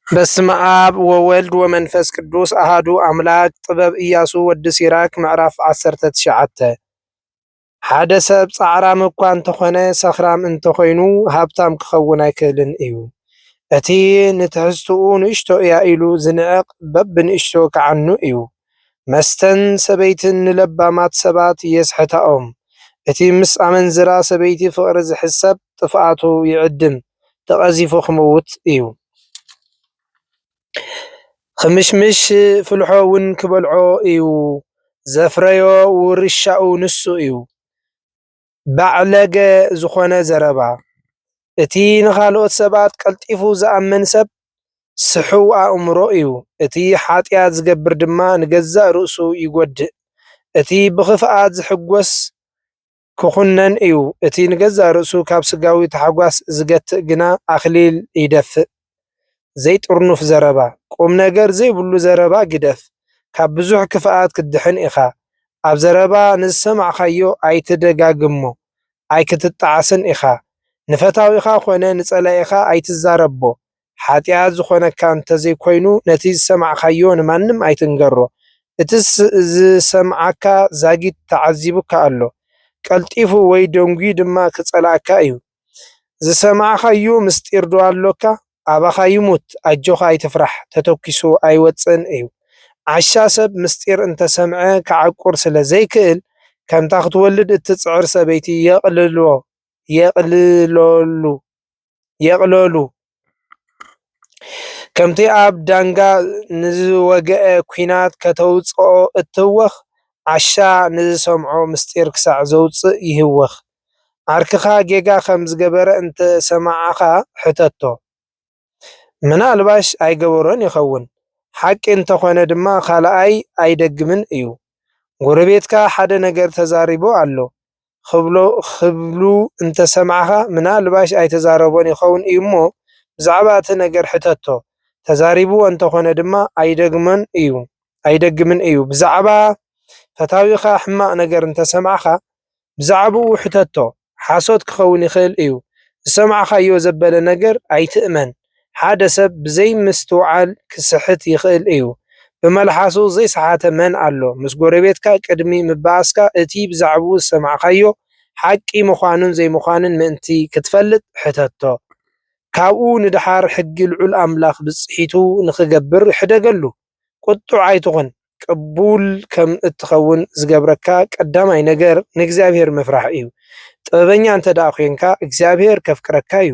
በስመ አብ ወወልድ ወመንፈስ ቅዱስ አሃዱ አምላክ ጥበብ ኢያሱ ወዲ ሲራክ ምዕራፍ 19 ሓደ ሰብ ጻዕራም እኳ እንተኾነ ሰኽራም እንተኾይኑ ሃብታም ክኸውን ኣይክእልን እዩ። እቲ ንትሕዝትኡ ንእሽቶ እያ ኢሉ ዝንዕቕ በብንእሽቶ ከዓኑ እዩ። መስተን ሰበይትን ንለባማት ሰባት የስሕታኦም። እቲ ምስ ኣመንዝራ ሰበይቲ ፍቕሪ ዝሕሰብ ጥፍኣቱ ይዕድም ተቐዚፉ ክምውት እዩ። خمشمش ፍልሖውን ክበልዖ እዩ ዘፍረዮ ውርሻኡ ንሱ እዩ። ባዕለገ ዝኾነ ዘረባ እቲ ንኻልኦት ሰባት ቀልጢፉ ዝኣመን ሰብ ስሑው ኣእምሮ እዩ። እቲ ሓጢኣት ዝገብር ድማ ንገዛእ ርእሱ ይጎድእ። እቲ ብኽፍኣት ዝሕጎስ ክኹነን እዩ። እቲ ንገዛእ ርእሱ ካብ ስጋዊ ተሓጓስ ዝገትእ ግና ኣኽሊል ይደፍእ። ዘይጥርኑፍ ዘረባ ቁም ነገር ዘይብሉ ዘረባ ግደፍ። ካብ ብዙሕ ክፍኣት ክድሕን ኢኻ። ኣብ ዘረባ ንዝሰማዕኻዮ ኣይትደጋግሞ ኣይክትጣዓስን ኢኻ። ንፈታዊኻ ኮነ ንጸላኢኻ ኣይትዛረቦ። ሓጢኣት ዝኾነካ እንተዘይኮይኑ ነቲ ዝሰማዕኻዮ ንማንም ኣይትንገሮ። እቲ ዝሰምዓካ ዛጊት ተዓዚቡካ ኣሎ። ቀልጢፉ ወይ ደንጉይ ድማ ክጸላእካ እዩ። ዝሰማዕኻዮ ምስጢር ዶ ኣሎካ? ኣባኻ ይሙት ኣጆኻ ኣይትፍራሕ ተተኪሱ ኣይወፅን እዩ። ዓሻ ሰብ ምስጢር እንተሰምዐ ክዓቁር ስለ ዘይክእል ከምታ ክትወልድ እትፅዕር ሰበይቲ የቕለሉ ከምቲ ኣብ ዳንጋ ንዝወግአ ኩናት ከተውፅኦ እትወኽ ዓሻ ንዝሰምዖ ምስጢር ክሳዕ ዘውፅእ ይህወኽ። ዓርክኻ ጌጋ ከም ዝገበረ እንተሰማዓኻ ሕተቶ ምናልባሽ ኣይገበሮን ይኸውን። ሓቂ እንተኾነ ድማ ካልኣይ ኣይደግምን እዩ። ጎረቤትካ ሓደ ነገር ተዛሪቦ ኣሎ ክብሉ እንተሰማዕኻ ምናልባሽ ኣይተዛረቦን ይኸውን እዩ እሞ ብዛዕባ እቲ ነገር ሕተቶ። ተዛሪብዎ እንተኾነ ድማ ኣይደግምን እዩ። ብዛዕባ ፈታዊኻ ሕማቕ ነገር እንተሰማዕኻ ብዛዕባኡ ሕተቶ። ሓሶት ክኸውን ይኽእል እዩ። ዝሰማዕኻዮ ዘበለ ነገር ኣይትእመን። ሓደ ሰብ ብዘይ ምስትውዓል ክስሕት ይኽእል እዩ። ብመልሓሱ ዘይሰሓተ መን ኣሎ? ምስ ጎረቤትካ ቅድሚ ምባኣስካ እቲ ብዛዕባኡ ዝሰማዕኻዮ ሓቂ ምዃኑን ዘይምዃኑን ምእንቲ ክትፈልጥ ሕተቶ። ካብኡ ንድሓር ሕጊ ልዑል ኣምላኽ ብፅሒቱ ንኽገብር ይሕደገሉ። ቁጡዕ ኣይትኹን። ቅቡል ከም እትኸውን ዝገብረካ ቀዳማይ ነገር ንእግዚኣብሔር ምፍራሕ እዩ። ጥበበኛ እንተደኣ ኮንካ እግዚኣብሔር ከፍቅረካ እዩ።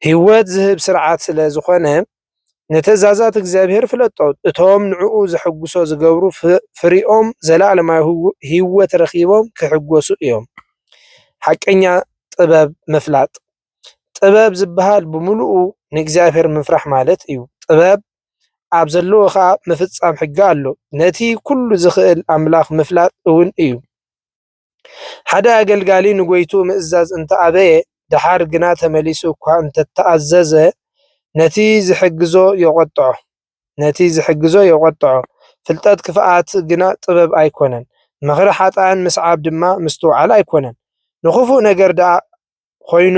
ህይወት ዝህብ ስርዓት ስለ ዝኾነ ነተዛዛት እግዚኣብሔር ፍለጦ። እቶም ንዕኡ ዘሐጉሶ ዝገብሩ ፍሪኦም ዘለኣለማዊ ህይወት ረኺቦም ክሕጎሱ እዮም። ሓቀኛ ጥበብ ምፍላጥ ጥበብ ዝበሃል ብምሉኡ ንእግዚኣብሔር ምፍራሕ ማለት እዩ። ጥበብ ኣብ ዘለዎኻ ምፍጻም ሕጊ ኣሎ። ነቲ ኩሉ ዝኽእል ኣምላኽ ምፍላጥ እውን እዩ። ሓደ ኣገልጋሊ ንጎይቱ ምእዛዝ እንተኣበየ ድሓር ግና ተመሊሱ እኳ እንተተኣዘዘ ነቲ ዝሕግዞ የቆጥዖ። ፍልጠት ክፍኣት ግና ጥበብ ኣይኮነን። ምኽሪ ሓጣን ምስዓብ ድማ ምስትውዓል ኣይኮነን። ንኽፉእ ነገር ደኣ ኮይኑ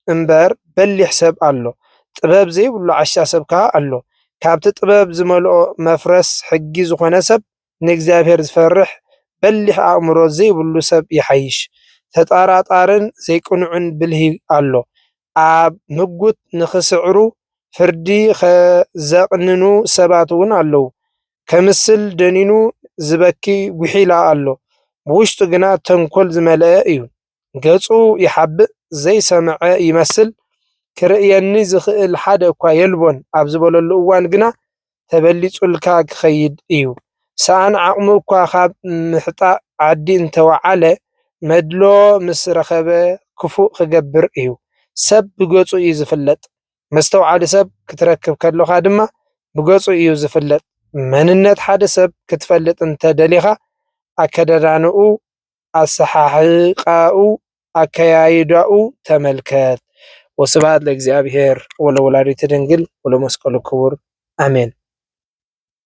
እምበር በሊሕ ሰብ ኣሎ። ጥበብ ዘይብሉ ዓሻ ሰብ ከዓ ኣሎ። ካብቲ ጥበብ ዝመልኦ መፍረስ ሕጊ ዝኾነ ሰብ ንእግዚኣብሔር ዝፈርሕ በሊሕ ኣእምሮ ዘይብሉ ሰብ ይሓይሽ። ተጣራጣርን ዘይቅንዑን ብልሂ ኣሎ። ኣብ ምጉት ንኽስዕሩ ፍርዲ ከዘቕንኑ ሰባት እውን ኣለዉ። ከምስል ደኒኑ ዝበኪ ጉሒላ ኣሎ። ብውሽጡ ግና ተንኮል ዝመልአ እዩ። ገጹ ይሓብእ ዘይሰምዐ ይመስል። ክርእየኒ ዝኽእል ሓደ እኳ የልቦን ኣብ ዝበለሉ እዋን ግና ተበሊጹልካ ክኸይድ እዩ። ሰኣን ዓቕሙ እኳ ካብ ምሕጣእ ዓዲ እንተወዓለ መድሎ ምስ ረኸበ ክፉእ ክገብር እዩ። ሰብ ብገጹ እዩ ዝፍለጥ። መስተውዓሊ ሰብ ክትረክብ ከለኻ ድማ ብገጹ እዩ ዝፍለጥ። መንነት ሓደ ሰብ ክትፈልጥ እንተደሊኻ ኣከዳድንኡ፣ ኣሰሓሕቃኡ፣ ኣከያይዳኡ ተመልከት። ወስብሐት ለእግዚአብሔር ወለወላዲቱ ድንግል ወለመስቀሉ ክቡር አሜን።